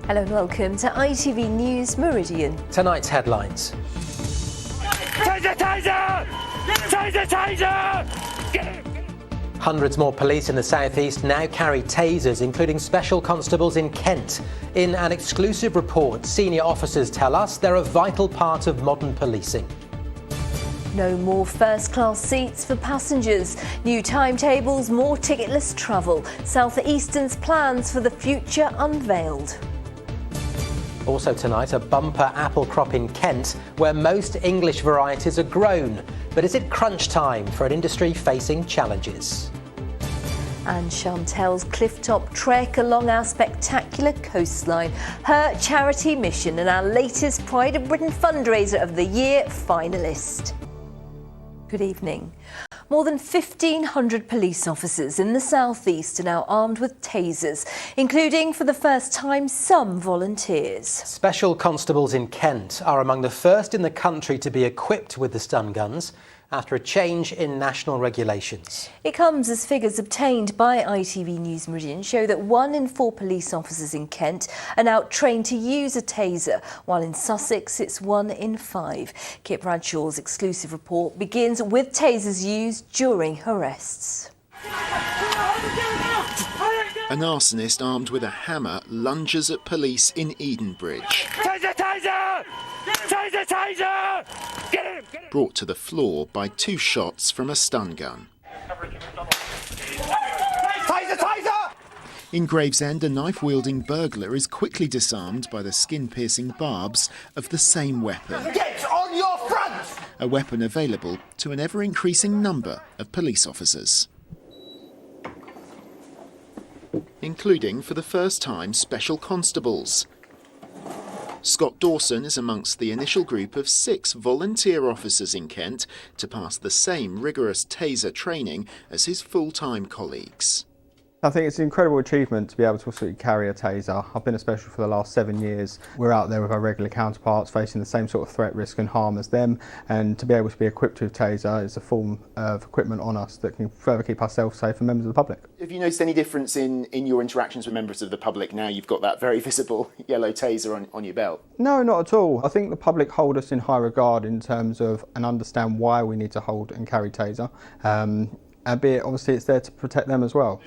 Hello and welcome to ITV News Meridian. Tonight's headlines. Taser! Taser! Taser! Taser! Get him! Hundreds more police in the southeast now carry tasers, including special constables in Kent. In an exclusive report, senior officers tell us they're a vital part of modern policing. No more first-class seats for passengers. New timetables, more ticketless travel. South Eastern's plans for the future unveiled. Also tonight, a bumper apple crop in Kent, where most English varieties are grown. But is it crunch time for an industry facing challenges? And Chantel's clifftop trek along our spectacular coastline. Her charity mission and our latest Pride of Britain fundraiser of the year finalist. Good evening. More than 1,500 police officers in the southeast are now armed with tasers, including for the first time some volunteers. Special constables in Kent are among the first in the country to be equipped with the stun guns after a change in national regulations. It comes as figures obtained by ITV News Meridian show that 1 in 4 police officers in Kent are now trained to use a taser, while in Sussex it's 1 in 5. Kit Bradshaw's exclusive report begins with tasers used during arrests. An arsonist armed with a hammer lunges at police in Edenbridge. Taser! Taser! Taser! Taser! Get him! Get him! Brought to the floor by 2 shots from a stun gun. Taser! Taser! In Gravesend, a knife-wielding burglar is quickly disarmed by the skin-piercing barbs of the same weapon. Get on your front! A weapon available to an ever-increasing number of police officers, including, for the first time, special constables. Scott Dawson is amongst the initial group of 6 volunteer officers in Kent to pass the same rigorous taser training as his full-time colleagues. I think it's an incredible achievement to be able to also carry a taser. I've been a special for the last 7 years. We're out there with our regular counterparts facing the same sort of threat, risk and harm as them, and to be able to be equipped with taser is a form of equipment on us that can further keep ourselves safe and members of the public. Have you noticed any difference in your interactions with members of the public now you've got that very visible yellow taser on your belt? No, not at all. I think the public hold us in high regard in terms of and understand why we need to hold and carry taser. Albeit, obviously, it's there to protect them as well.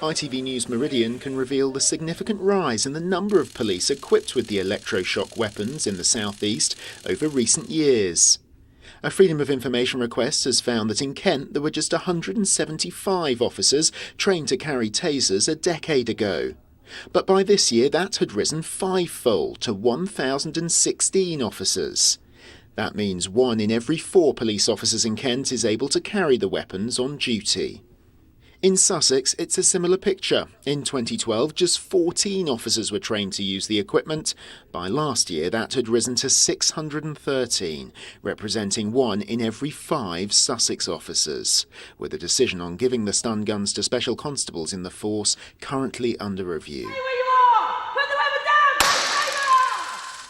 ITV News Meridian can reveal the significant rise in the number of police equipped with the electroshock weapons in the southeast over recent years. A Freedom of Information request has found that in Kent there were just 175 officers trained to carry tasers a decade ago. But by this year that had risen 5-fold to 1,016 officers. That means 1 in every 4 police officers in Kent is able to carry the weapons on duty. In Sussex, it's a similar picture. In 2012, just 14 officers were trained to use the equipment. By last year, that had risen to 613, representing 1 in every 5 Sussex officers, with a decision on giving the stun guns to special constables in the force currently under review.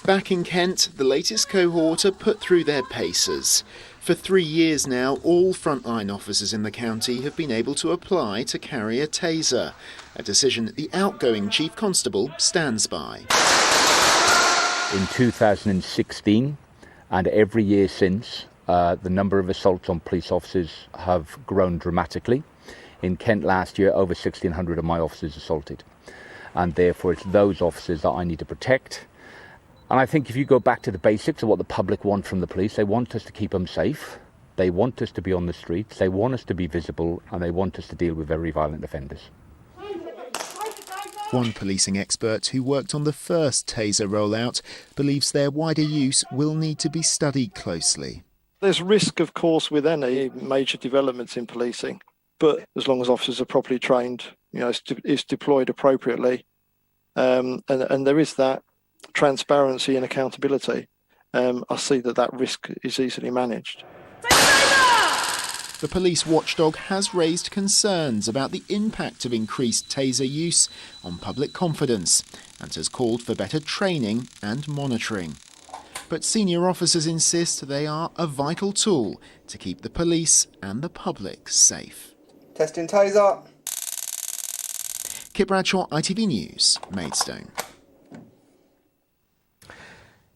Back in Kent, the latest cohort are put through their paces. For 3 years now, all frontline officers in the county have been able to apply to carry a taser, a decision the outgoing Chief Constable stands by. In 2016 and every year since, the number of assaults on police officers have grown dramatically. In Kent last year, over 1,600 of my officers assaulted, and therefore it's those officers that I need to protect. And I think if you go back to the basics of what the public want from the police, they want us to keep them safe, they want us to be on the streets, they want us to be visible, and they want us to deal with very violent offenders. One policing expert who worked on the first taser rollout believes their wider use will need to be studied closely. There's risk, of course, with any major developments in policing, but as long as officers are properly trained, it's deployed appropriately, and there is that transparency and accountability, I see that risk is easily managed. The police watchdog has raised concerns about the impact of increased taser use on public confidence and has called for better training and monitoring. But senior officers insist they are a vital tool to keep the police and the public safe. Testing taser. Kit Bradshaw, ITV News, Maidstone.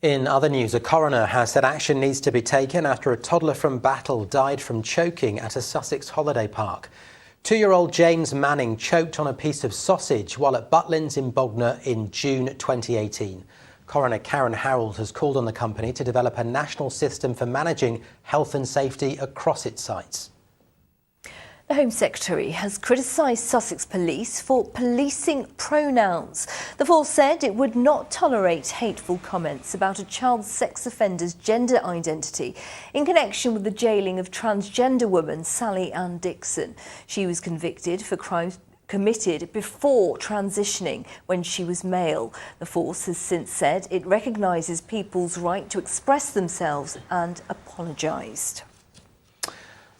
In other news, a coroner has said action needs to be taken after a toddler from Battle died from choking at a Sussex holiday park. 2-year-old James Manning choked on a piece of sausage while at Butlins in Bognor in June 2018. Coroner Karen Harold has called on the company to develop a national system for managing health and safety across its sites. The Home Secretary has criticised Sussex Police for policing pronouns. The force said it would not tolerate hateful comments about a child sex offender's gender identity in connection with the jailing of transgender woman Sally Ann Dixon. She was convicted for crimes committed before transitioning when she was male. The force has since said it recognises people's right to express themselves and apologised.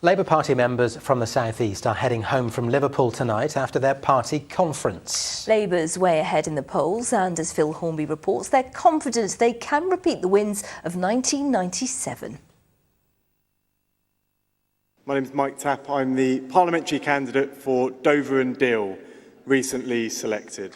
Labour Party members from the South East are heading home from Liverpool tonight after their party conference. Labour's way ahead in the polls, and as Phil Hornby reports, they're confident they can repeat the wins of 1997. My name is Mike Tapp. I'm the parliamentary candidate for Dover and Deal, recently selected.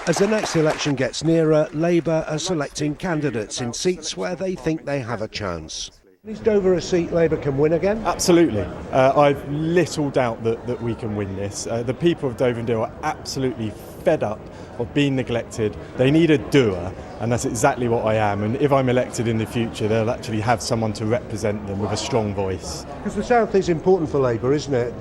As the next election gets nearer, Labour are selecting candidates in seats where they think they have a chance. Is Dover a seat Labour can win again? Absolutely. I've little doubt that we can win this. The people of Dover and Deal are absolutely fed up of being neglected. They need a doer, and that's exactly what I am. And if I'm elected in the future, they'll actually have someone to represent them with a strong voice. Because the South is important for Labour, isn't it?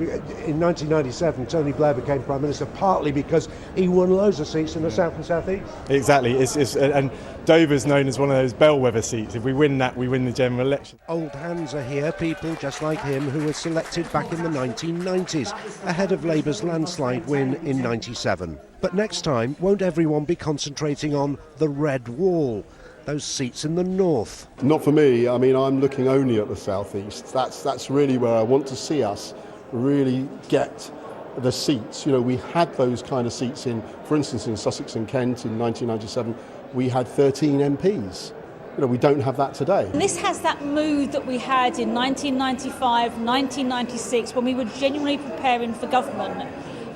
In 1997, Tony Blair became Prime Minister partly because he won loads of seats in the South and South East. Exactly. And Dover's known as one of those bellwether seats. If we win that, we win the general election. Old hands are here, people just like him who were selected back in the 1990s, ahead of Labour's landslide win in 97. But next time, won't everyone be concentrating on the red wall, those seats in the north? Not for me. I mean, I'm looking only at the South East. That's really where I want to see us really get the seats. You know, we had those kind of seats in, for instance, in Sussex and Kent in 1997, we had 13 MPs. You know, we don't have that today. And this has that mood that we had in 1995, 1996, when we were genuinely preparing for government.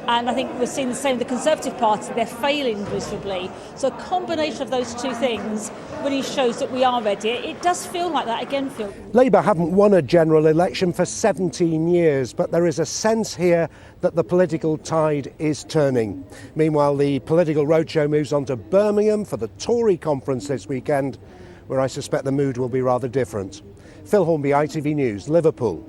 And I think we're seeing the same with the Conservative Party. They're failing miserably. So a combination of those two things really shows that we are ready. It does feel like that again, Phil. Labour haven't won a general election for 17 years, but there is a sense here that the political tide is turning. Meanwhile, the political roadshow moves on to Birmingham for the Tory conference this weekend, where I suspect the mood will be rather different. Phil Hornby, ITV News, Liverpool.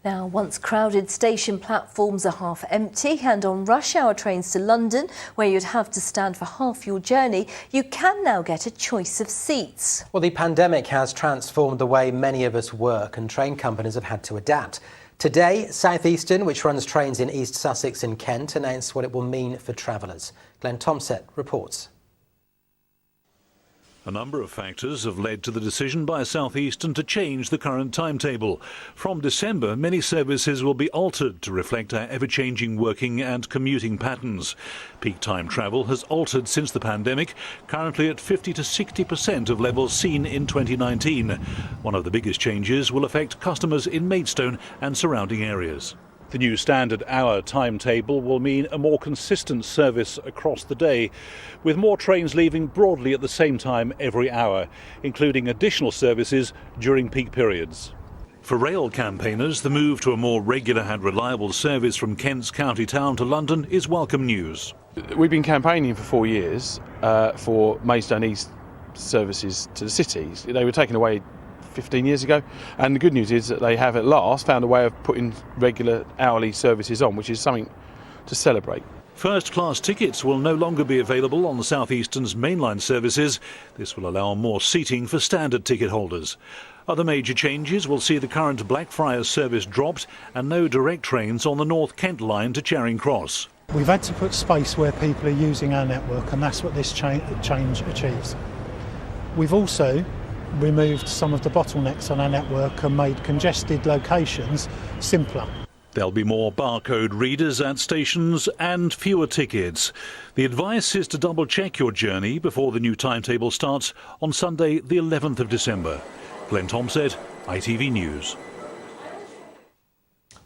Now, once crowded station platforms are half empty, and on rush hour trains to London, where you'd have to stand for half your journey, you can now get a choice of seats. Well, the pandemic has transformed the way many of us work, and train companies have had to adapt. Today, South Eastern, which runs trains in East Sussex and Kent, announced what it will mean for travellers. Glenn Tomset reports. A number of factors have led to the decision by South Eastern to change the current timetable. From December, many services will be altered to reflect our ever-changing working and commuting patterns. Peak time travel has altered since the pandemic, currently at 50 to 60% of levels seen in 2019. One of the biggest changes will affect customers in Maidstone and surrounding areas. The new standard hour timetable will mean a more consistent service across the day, with more trains leaving broadly at the same time every hour, including additional services during peak periods. For rail campaigners, the move to a more regular and reliable service from Kent's county town to London is welcome news. We've been campaigning for 4 years for Maidstone East services to the cities. They were taken away 15 years ago, and the good news is that they have at last found a way of putting regular hourly services on, which is something to celebrate. First-class tickets will no longer be available on the South Eastern's mainline services. This will allow more seating for standard ticket holders. Other major changes will see the current Blackfriars service dropped and no direct trains on the North Kent line to Charing Cross. We've had to put space where people are using our network, and that's what this change achieves. We've also removed some of the bottlenecks on our network and made congested locations simpler. There'll be more barcode readers at stations and fewer tickets. The advice is to double-check your journey before the new timetable starts on Sunday, the 11th of December. Glenn Tomset, ITV News.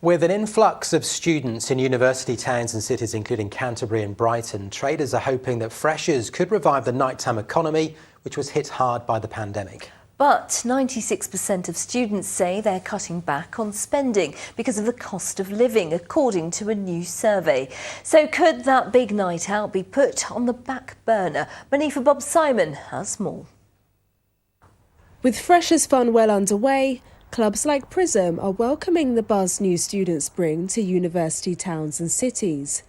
With an influx of students in university towns and cities, including Canterbury and Brighton, traders are hoping that freshers could revive the nighttime economy, which was hit hard by the pandemic. But 96% of students say they're cutting back on spending because of the cost of living, according to a new survey. So could that big night out be put on the back burner? Manifa Bob Simon has more. With Freshers' Fun well underway, clubs like Prism are welcoming the buzz new students bring to university towns and cities.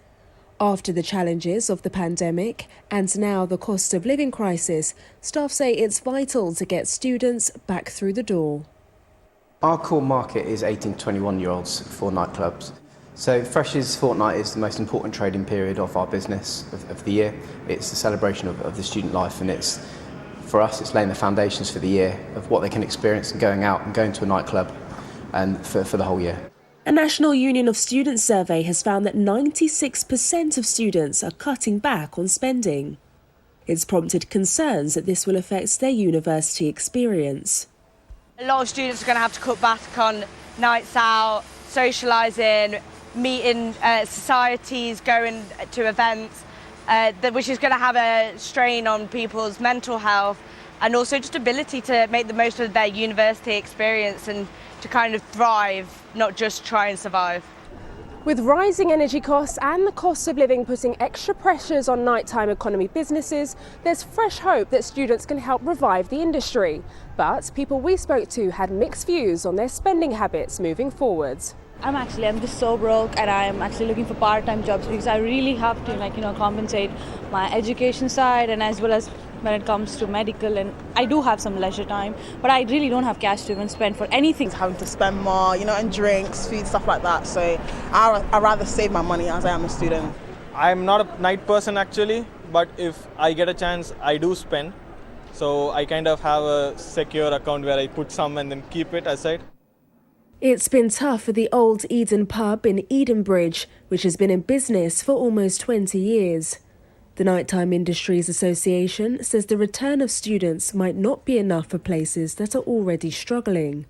After the challenges of the pandemic and now the cost of living crisis, staff say it's vital to get students back through the door. Our core market is 18 to 21-year-olds for nightclubs. So Freshers' Fortnight is the most important trading period of our business of the year. It's the celebration of the student life, and for us it's laying the foundations for the year of what they can experience and going out and going to a nightclub and for the whole year. A National Union of Students survey has found that 96% of students are cutting back on spending. It's prompted concerns that this will affect their university experience. A lot of students are going to have to cut back on nights out, socialising, meeting societies, going to events, which is going to have a strain on people's mental health and also just ability to make the most of their university experience and to kind of thrive, not just try and survive. With rising energy costs and the cost of living putting extra pressures on nighttime economy businesses, there's fresh hope that students can help revive the industry. But people we spoke to had mixed views on their spending habits moving forwards. I'm just so broke, and I'm actually looking for part-time jobs because I really have to compensate my education side and as well as when it comes to medical, and I do have some leisure time, but I really don't have cash to even spend for anything. Having to spend more, on drinks, food, stuff like that. So I'd rather save my money as I am a student. I'm not a night person actually, but if I get a chance, I do spend. So I kind of have a secure account where I put some and then keep it aside. It's been tough for the Old Eden pub in Edenbridge, which has been in business for almost 20 years. The Nighttime Industries Association says the return of students might not be enough for places that are already struggling.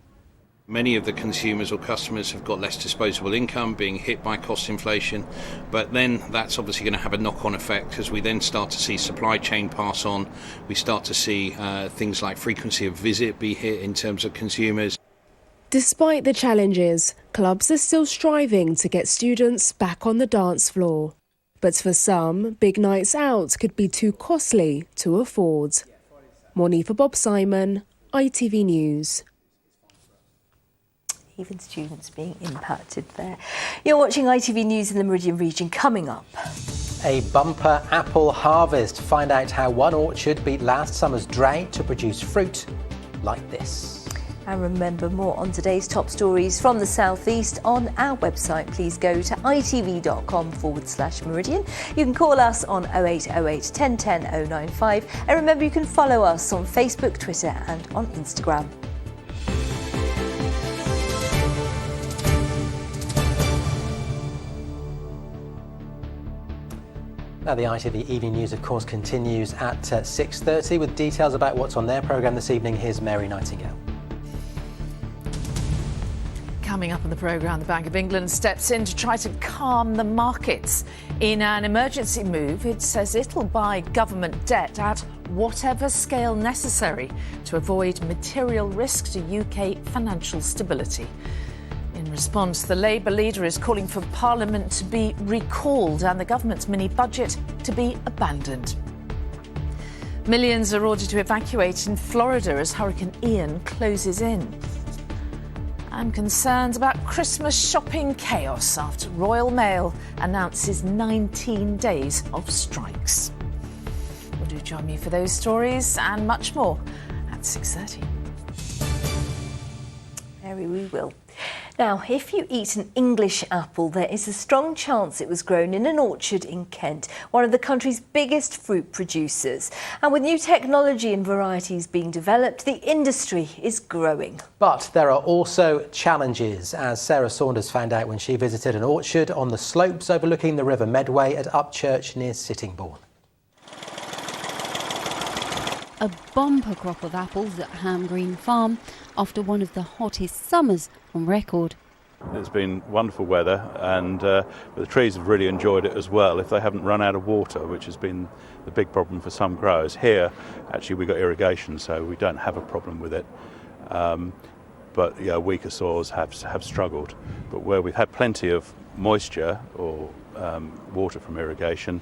Many of the consumers or customers have got less disposable income, being hit by cost inflation, but then that's obviously going to have a knock-on effect as we then start to see supply chain pass on. We start to see things like frequency of visit be hit in terms of consumers. Despite the challenges, clubs are still striving to get students back on the dance floor. But for some, big nights out could be too costly to afford. Monifa Bob Simon, ITV News. Even students being impacted there. You're watching ITV News in the Meridian region. Coming up, a bumper apple harvest. Find out how one orchard beat last summer's drought to produce fruit like this. And remember, more on today's top stories from the southeast on our website. Please go to itv.com/Meridian. You can call us on 0808 1010 095. And remember, you can follow us on Facebook, Twitter and on Instagram. Now, the ITV Evening News, of course, continues at 6:30 with details about what's on their programme this evening. Here's Mary Nightingale. Coming up on the programme, the Bank of England steps in to try to calm the markets. In an emergency move, it says it'll buy government debt at whatever scale necessary to avoid material risk to UK financial stability. In response, the Labour leader is calling for Parliament to be recalled and the government's mini-budget to be abandoned. Millions are ordered to evacuate in Florida as Hurricane Ian closes in. And concerns about Christmas shopping chaos after Royal Mail announces 19 days of strikes. Well, do join me for those stories and much more at 6:30. Mary, we will. Now, if you eat an English apple, there is a strong chance it was grown in an orchard in Kent, one of the country's biggest fruit producers. And with new technology and varieties being developed, the industry is growing. But there are also challenges, as Sarah Saunders found out when she visited an orchard on the slopes overlooking the River Medway at Upchurch near Sittingbourne. A bumper crop of apples at Ham Green Farm after one of the hottest summers on record. It's been wonderful weather, and the trees have really enjoyed it as well if they haven't run out of water, which has been the big problem for some growers. Here, actually, we've got irrigation, so we don't have a problem with it. But weaker soils have struggled. But where we've had plenty of moisture or water from irrigation,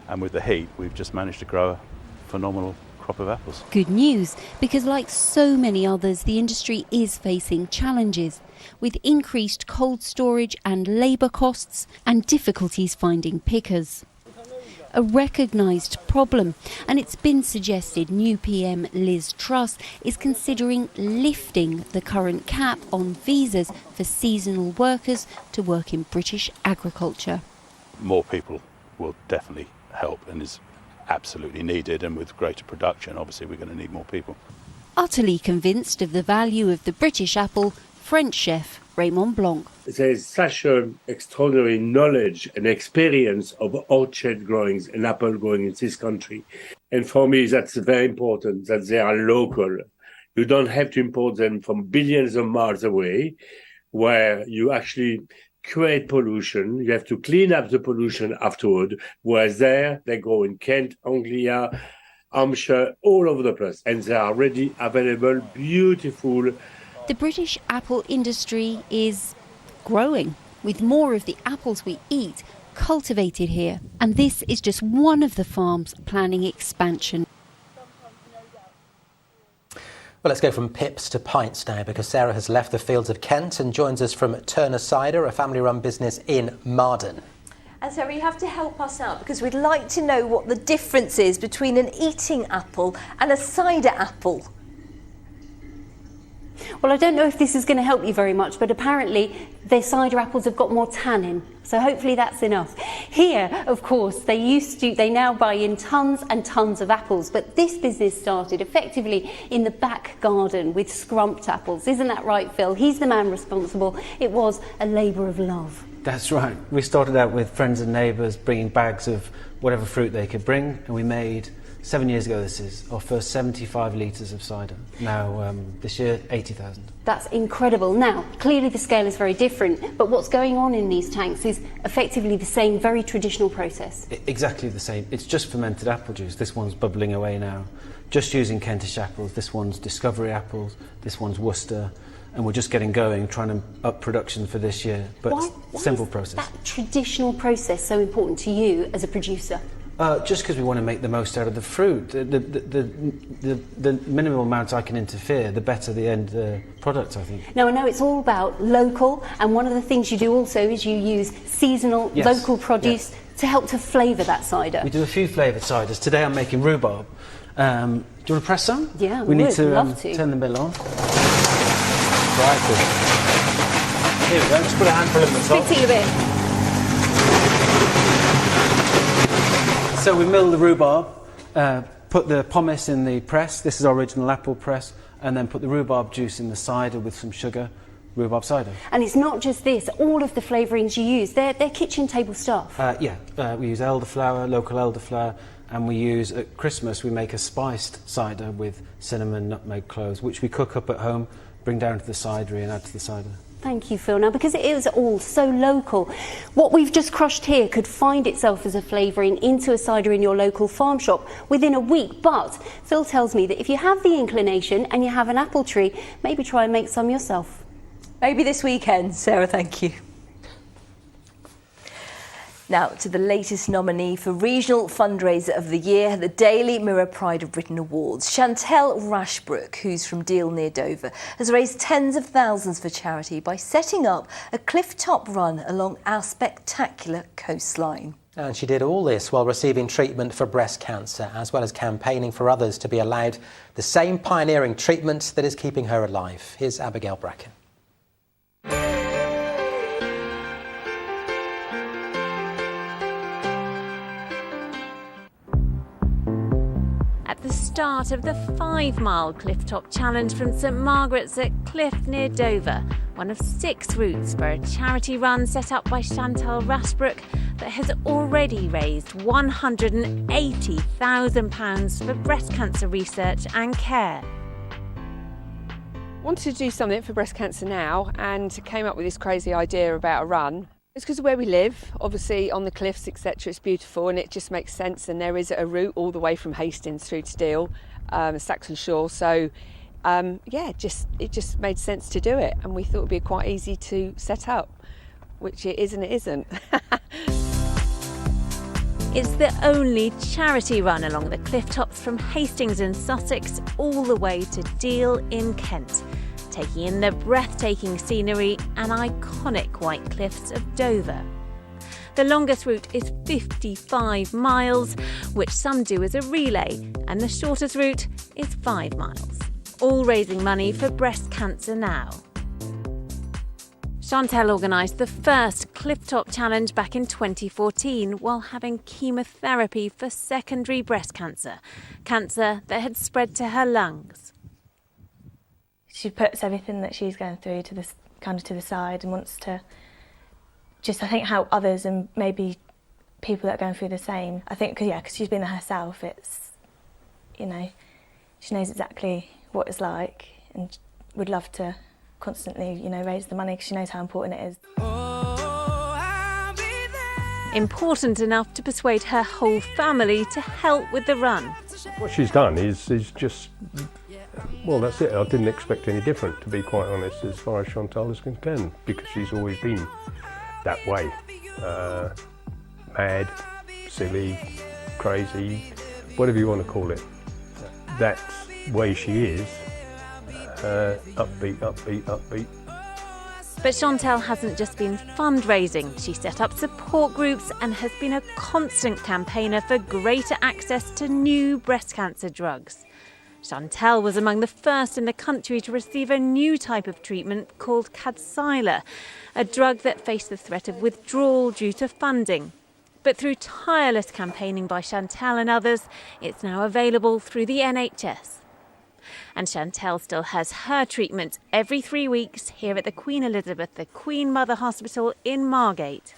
and with the heat, we've just managed to grow a phenomenal crop of apples. Good news, because like so many others, the industry is facing challenges with increased cold storage and labour costs and difficulties finding pickers. A recognised problem, and it's been suggested new PM Liz Truss is considering lifting the current cap on visas for seasonal workers to work in British agriculture. More people will definitely help and is absolutely needed, and with greater production, obviously we're going to need more people. Utterly convinced of the value of the British apple, French chef Raymond Blanc. There's such an extraordinary knowledge and experience of orchard growing and apple growing in this country. And for me, that's very important that they are local. You don't have to import them from billions of miles away, where you actually create pollution. You have to clean up the pollution afterward, whereas there they grow in Kent, Anglia, Hampshire, all over the place. And they are ready, available, beautiful. The British apple industry is growing, with more of the apples we eat cultivated here. And this is just one of the farms planning expansion. Well, let's go from pips to pints now, because Sarah has left the fields of Kent and joins us from Turner Cider, a family-run business in Marden. And Sarah, you have to help us out, because we'd like to know what the difference is between an eating apple and a cider apple. Well, I don't know if this is going to help you very much, but apparently their cider apples have got more tannin, so hopefully that's enough. Here, of course, they now buy in tons and tons of apples, but this business started effectively in the back garden with scrumped apples. Isn't that right, Phil? He's the man responsible. It was a labour of love. That's right. We started out with friends and neighbours bringing bags of whatever fruit they could bring, and we made 7 years ago, this is our first 75 litres of cider. Now, this year, 80,000. That's incredible. Now, clearly the scale is very different, but what's going on in these tanks is effectively the same, very traditional process. Exactly the same. It's just fermented apple juice. This one's bubbling away now. Just using Kentish apples. This one's Discovery apples. This one's Worcester. And we're just getting going, trying to up production for this year. But why simple is process. That traditional process so important to you as a producer? Just because we want to make the most out of the fruit. The minimal amount I can interfere, the better the end product, I think. Now, I know it's all about local, and one of the things you do also is you use seasonal, local produce to help to flavour that cider. We do a few flavoured ciders. Today I'm making rhubarb. Do you want to press some? Yeah, we need to love to turn the mill on. Right. Here we go, just put a handful in the top. Spit it a bit. So we mill the rhubarb, put the pomace in the press, this is our original apple press, and then put the rhubarb juice in the cider with some sugar, rhubarb cider. And it's not just this, all of the flavourings you use, they're kitchen table stuff. We use elderflower, local elderflower, and we use, at Christmas, we make a spiced cider with cinnamon, nutmeg, cloves, which we cook up at home, bring down to the cidery and add to the cider. Thank you, Phil. Now, because it is all so local, what we've just crushed here could find itself as a flavouring into a cider in your local farm shop within a week. But Phil tells me that if you have the inclination and you have an apple tree, maybe try and make some yourself. Maybe this weekend. Sarah, thank you. Now to the latest nominee for Regional Fundraiser of the Year, the Daily Mirror Pride of Britain Awards. Chantel Rashbrook, who's from Deal near Dover, has raised tens of thousands for charity by setting up a cliff-top run along our spectacular coastline. And she did all this while receiving treatment for breast cancer, as well as campaigning for others to be allowed the same pioneering treatment that is keeping her alive. Here's Abigail Bracken. At the start of the 5-mile cliff-top challenge from St Margaret's at Cliff near Dover, one of 6 routes for a charity run set up by Chantel Rashbrook that has already raised £180,000 for breast cancer research and care. Wanted to do something for Breast Cancer Now and came up with this crazy idea about a run. It's because of where we live, obviously on the cliffs, etc. It's beautiful and it just makes sense, and there is a route all the way from Hastings through to Deal, Saxon Shore. So it just made sense to do it, and we thought it would be quite easy to set up, which it is and it isn't. It's the only charity run along the cliff tops from Hastings in Sussex all the way to Deal in Kent, taking in the breathtaking scenery and iconic white cliffs of Dover. The longest route is 55 miles, which some do as a relay, and the shortest route is 5 miles, all raising money for Breast Cancer Now. Chantel organised the first Clifftop Challenge back in 2014 while having chemotherapy for secondary breast cancer that had spread to her lungs. She puts everything that she's going through to the side and wants to just, I think, help others and maybe people that are going through the same. I think, because she's been there herself, it's, she knows exactly what it's like and would love to constantly, raise the money because she knows how important it is. Important enough to persuade her whole family to help with the run. What she's done is just, well, that's it. I didn't expect any different, to be quite honest, as far as Chantal is concerned, because she's always been that way. Mad, silly, crazy, whatever you want to call it. That's the way she is. Upbeat. But Chantel hasn't just been fundraising. She set up support groups and has been a constant campaigner for greater access to new breast cancer drugs. Chantel was among the first in the country to receive a new type of treatment called Cider, a drug that faced the threat of withdrawal due to funding. But through tireless campaigning by Chantel and others, it's now available through the NHS. And Chantel still has her treatment every 3 weeks here at the Queen Elizabeth, the Queen Mother Hospital in Margate.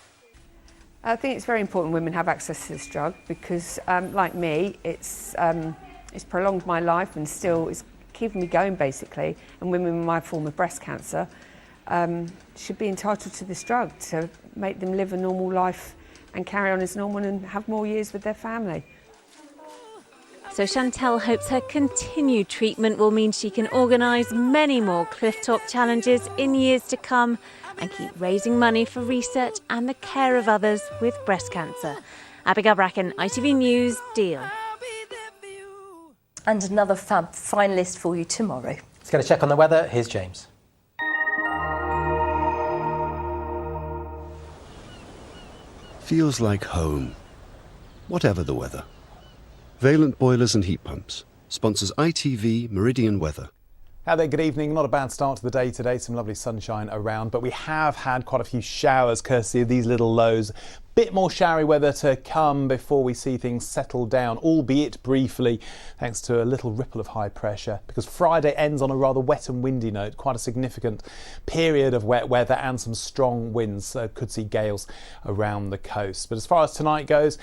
I think it's very important women have access to this drug because, like me, it's prolonged my life and still is keeping me going, basically. And women with my form of breast cancer should be entitled to this drug to make them live a normal life and carry on as normal and have more years with their family. So Chantel hopes her continued treatment will mean she can organise many more Clifftop challenges in years to come and keep raising money for research and the care of others with breast cancer. Abigail Bracken, ITV News, Deal. And another fab finalist for you tomorrow. Let's get a check on the weather. Here's James. Feels like home, whatever the weather. Valent Boilers and Heat Pumps sponsors ITV Meridian Weather. Hi there, good evening. Not a bad start to the day today, some lovely sunshine around, but we have had quite a few showers courtesy of these little lows. Bit more showery weather to come before we see things settle down, albeit briefly, thanks to a little ripple of high pressure, because Friday ends on a rather wet and windy note, quite a significant period of wet weather and some strong winds, so could see gales around the coast. But as far as tonight goes,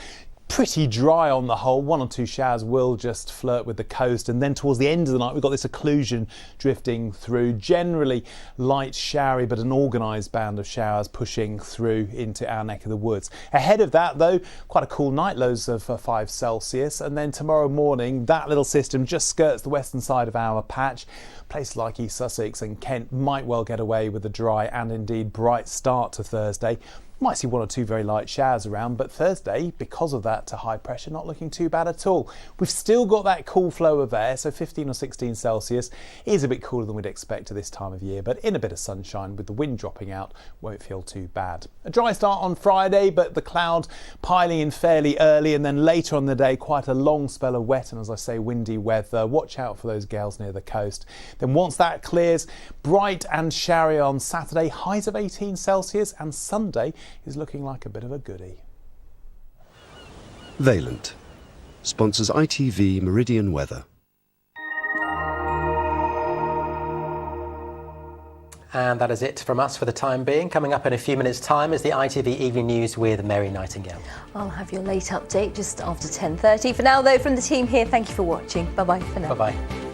pretty dry on the whole. 1 or 2 showers will just flirt with the coast, and then towards the end of the night we've got this occlusion drifting through. Generally light showery, but an organised band of showers pushing through into our neck of the woods. Ahead of that though, quite a cool night, lows of 5 Celsius, and then tomorrow morning that little system just skirts the western side of our patch. Places like East Sussex and Kent might well get away with a dry and indeed bright start to Thursday. Might see 1 or 2 very light showers around, but Thursday, because of that to high pressure, not looking too bad at all. We've still got that cool flow of air, so 15 or 16 Celsius is a bit cooler than we'd expect at this time of year, but in a bit of sunshine with the wind dropping out, won't feel too bad. A dry start on Friday, but the cloud piling in fairly early, and then later on the day, quite a long spell of wet and, as I say, windy weather. Watch out for those gales near the coast. Then once that clears, bright and showery on Saturday, highs of 18 Celsius, and Sunday is looking like a bit of a goodie. Valent sponsors ITV Meridian Weather. And that is it from us for the time being. Coming up in a few minutes' time is the ITV Evening News with Mary Nightingale. I'll have your late update just after 10:30. For now, though, from the team here, thank you for watching. Bye-bye for now. Bye-bye.